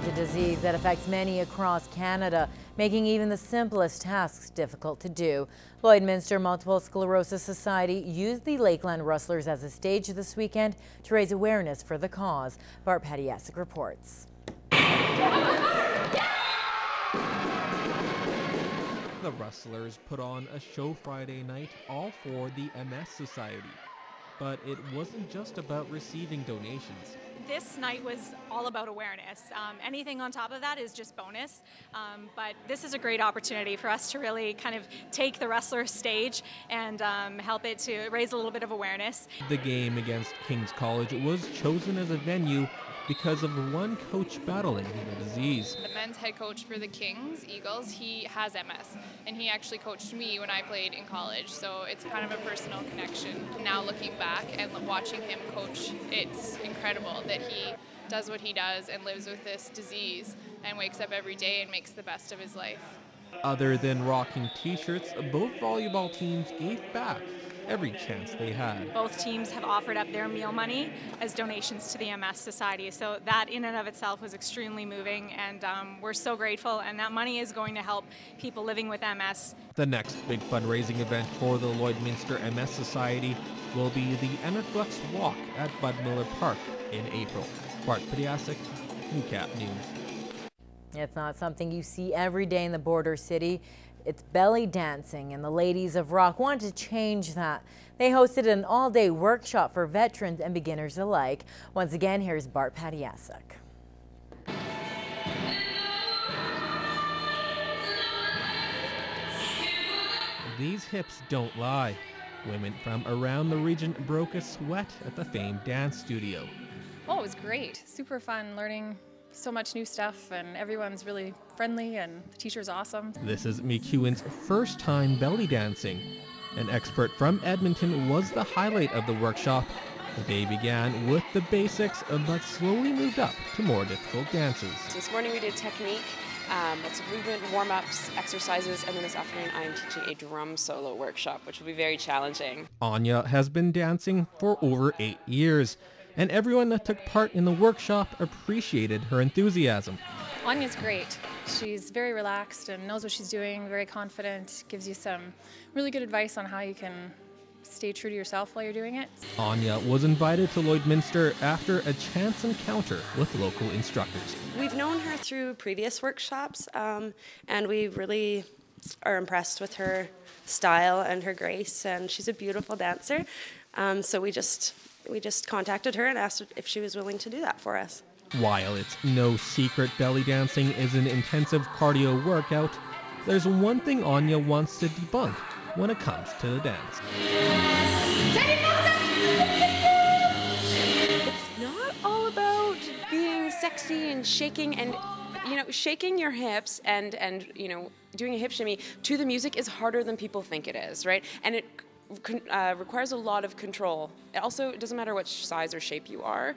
a disease that affects many across Canada, making even the simplest tasks difficult to do. Lloydminster Multiple Sclerosis Society used the Lakeland Rustlers as a stage this weekend to raise awareness for the cause. Bart Padiasic reports. The Rustlers put on a show Friday night, all for the MS Society. But it wasn't just about receiving donations. This night was all about awareness. Anything on top of that is just bonus. But this is a great opportunity for us to really kind of take the Rustlers stage and help it to raise a little bit of awareness. The game against King's College was chosen as a venue because of one coach battling the disease. The men's head coach for the Kings Eagles, he has MS, and he actually coached me when I played in college, so it's kind of a personal connection. Now looking back and watching him coach, it's incredible that he does what he does and lives with this disease and wakes up every day and makes the best of his life. Other than rocking t-shirts, both volleyball teams gave back every chance they had. Both teams have offered up their meal money as donations to the MS Society, so that in and of itself was extremely moving, and we're so grateful, and that money is going to help people living with MS. The next big fundraising event for the Lloydminster MS Society will be the Enerflux Walk at Bud Miller Park in April. Bart Padiasic, Newcap News. It's not something you see every day in the border city. It's belly dancing, and the Ladies of Rock want to change that. They hosted an all-day workshop for veterans and beginners alike. Once again, here's Bart Padiasic. These hips don't lie. Women from around the region broke a sweat at the famed dance studio. Oh, it was great. Super fun learning so much new stuff, and everyone's really friendly, and the teacher's awesome. This is McEwen's first time belly dancing. An expert from Edmonton was the highlight of the workshop. The day began with the basics, but slowly moved up to more difficult dances. This morning we did technique, lots of movement, warm-ups, exercises, and then this afternoon I am teaching a drum solo workshop, which will be very challenging. Anya has been dancing for over 8 years, and everyone that took part in the workshop appreciated her enthusiasm. Anya's great. She's very relaxed and knows what she's doing, very confident, gives you some really good advice on how you can stay true to yourself while you're doing it. Anya was invited to Lloydminster after a chance encounter with local instructors. We've known her through previous workshops, and we really are impressed with her style and her grace, and she's a beautiful dancer. So we just contacted her and asked if she was willing to do that for us. While it's no secret belly dancing is an intensive cardio workout, there's one thing Anya wants to debunk when it comes to the dance. It's not all about being sexy and shaking and, shaking your hips and doing a hip shimmy to the music is harder than people think it is, right? And it requires a lot of control. It also doesn't matter what size or shape you are,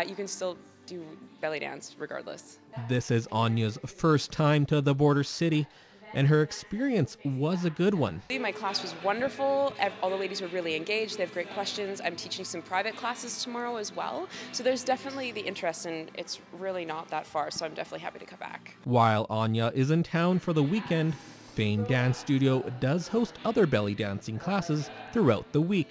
you can still do belly dance regardless. This is Anya's first time to the border city, and her experience was a good one. My class was wonderful. All the ladies were really engaged. They have great questions. I'm teaching some private classes tomorrow as well. So there's definitely the interest, and it's really not that far, so I'm definitely happy to come back. While Anya is in town for the weekend, Famed Dance Studio does host other belly dancing classes throughout the week.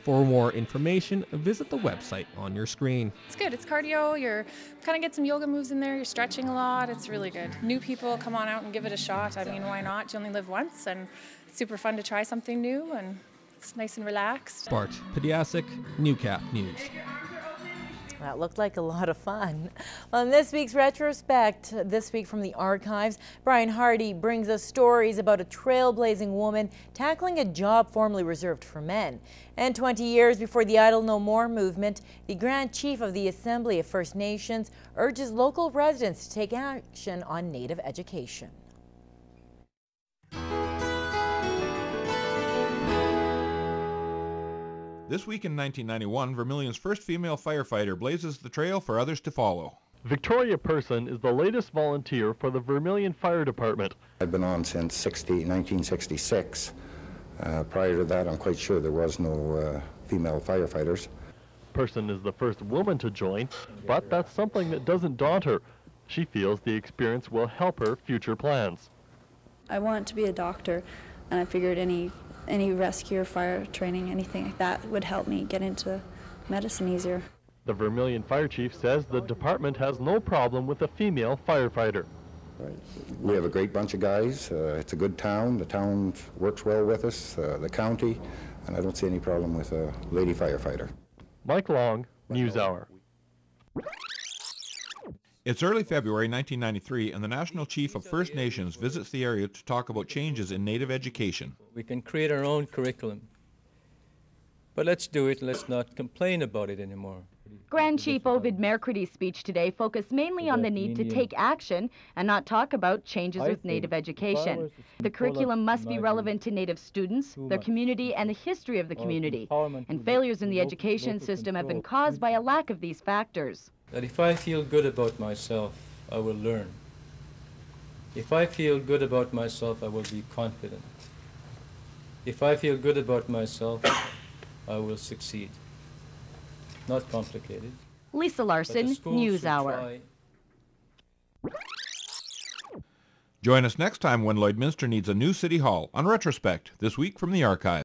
For more information, visit the website on your screen. It's good. It's cardio. You're kind of get some yoga moves in there. You're stretching a lot. It's really good. New people, come on out and give it a shot. I mean, why not? You only live once, and it's super fun to try something new, and it's nice and relaxed. Bart Padiasic, Newcap News. That looked like a lot of fun. Well, in this week's retrospect, this week from the archives, Brian Hardy brings us stories about a trailblazing woman tackling a job formerly reserved for men. And 20 years before the Idle No More movement, the Grand Chief of the Assembly of First Nations urges local residents to take action on Native education. This week in 1991, Vermilion's first female firefighter blazes the trail for others to follow. Victoria Person is the latest volunteer for the Vermilion Fire Department. I've been on since 1966. Prior to that, I'm quite sure there was no female firefighters. Person is the first woman to join, but that's something that doesn't daunt her. She feels the experience will help her future plans. I want to be a doctor, and I figured any rescue or fire training, anything like that would help me get into medicine easier. The Vermilion Fire Chief says the department has no problem with a female firefighter. We have a great bunch of guys. It's a good town. The town works well with us, the county, and I don't see any problem with a lady firefighter. Mike Long, NewsHour. It's early February 1993, and the National Chief of First Nations visits the area to talk about changes in Native education. We can create our own curriculum, but let's do it. Let's not complain about it anymore. Grand Chief Ovid Mercredy's speech today focused mainly on the need to take action and not talk about changes with Native education. The curriculum must be relevant to Native students, their community, and the history of the community. And failures in the education system have been caused by a lack of these factors. That if I feel good about myself, I will learn. If I feel good about myself, I will be confident. If I feel good about myself, I will succeed. Not complicated. Lisa Larson, NewsHour. Join us next time when Lloydminster needs a new city hall on Retrospect, this week from the archive.